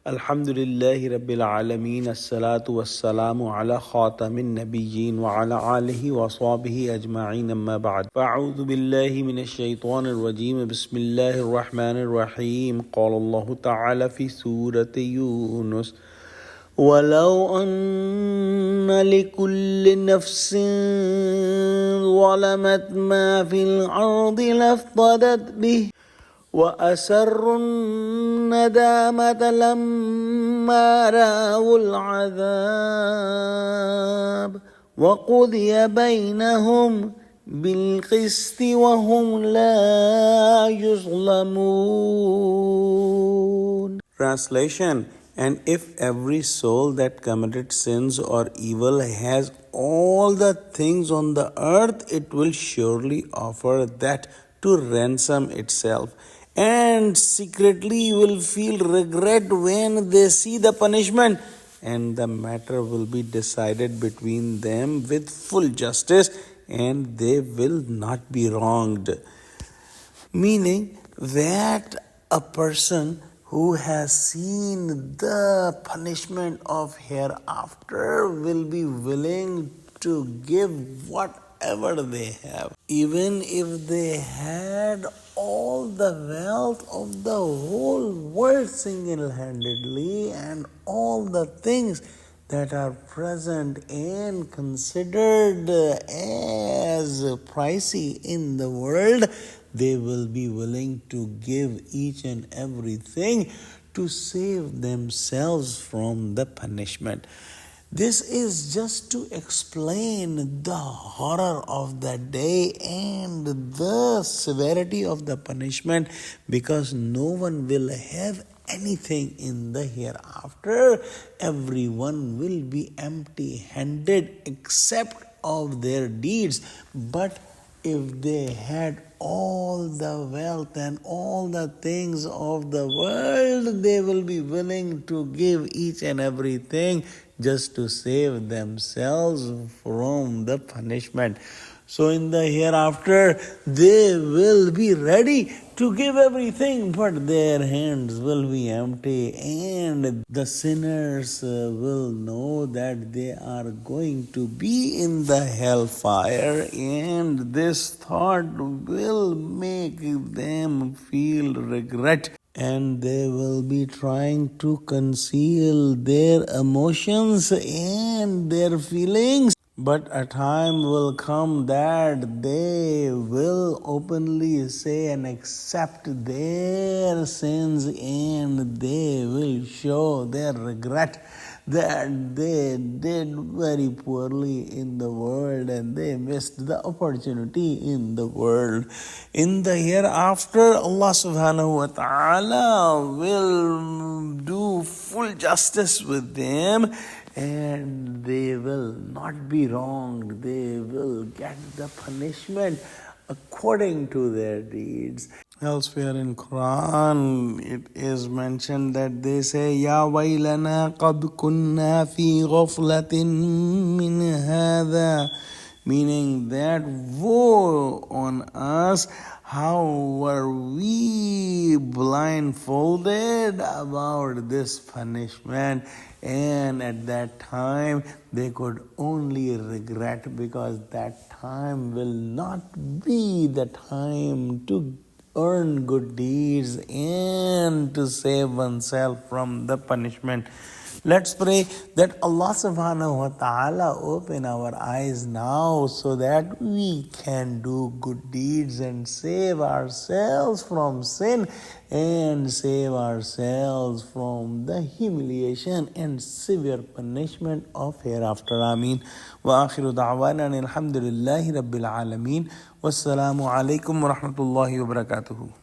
Alhamdulillahi Rabbil Alameen. As-salatu was-salamu ala khatamin nabiyyin wa ala alihi wa sahbihi ajma'in amma ba'd. Fa'udhu billahi minash shaitanir rajim. Bismillahir rahmanir rahim. Qala Allahu ta'ala fi Surah Yunus. ولو أن لكل نفس ظلمت ما في الأرض لافتدت به وأسروا الندامة لما رأوا العذاب وقضي بينهم بالقسط وهم لا يظلمون. Translation: And if every soul that committed sins or evil has all the things on the earth, it will surely offer that to ransom itself, and secretly will feel regret when they see the punishment, and the matter will be decided between them with full justice, and they will not be wronged. Meaning that a person who has seen the punishment of hereafter will be willing to give whatever they have. Even if they had all the wealth of the whole world single-handedly and all the things that are present and considered as pricey in the world, they will be willing to give each and everything to save themselves from the punishment. This is just to explain the horror of the day and the severity of the punishment, because no one will have anything in the hereafter. Everyone will be empty-handed except of their deeds. But if they had all the wealth and all the things of the world, they will be willing to give each and everything just to save themselves from the punishment. So in the hereafter, they will be ready to give everything, but their hands will be empty, and the sinners will know that they are going to be in the hellfire, and this thought will make them feel regret, and they will be trying to conceal their emotions and their feelings. But a time will come that they will openly say and accept their sins, and they will show their regret that they did very poorly in the world and they missed the opportunity in the world. In the hereafter, Allah subhanahu wa ta'ala will do full justice with them, and they will not be wronged. They will get the punishment according to their deeds. Elsewhere in Quran, it is mentioned that they say, Ya waylana qad kunna fi ghaflatin min hadha, meaning that woe on us, how were we blindfolded about this punishment. And at that time, they could only regret, because that time will not be the time to earn good deeds and to save oneself from the punishment. Let's pray that Allah subhanahu wa ta'ala open our eyes now so that we can do good deeds and save ourselves from sin and save ourselves from the humiliation and severe punishment of hereafter. Ameen. Wa akhiru da'wana alhamdulillahi rabbil alameen. Wassalamu alaikum wa rahmatullahi wa barakatuhu.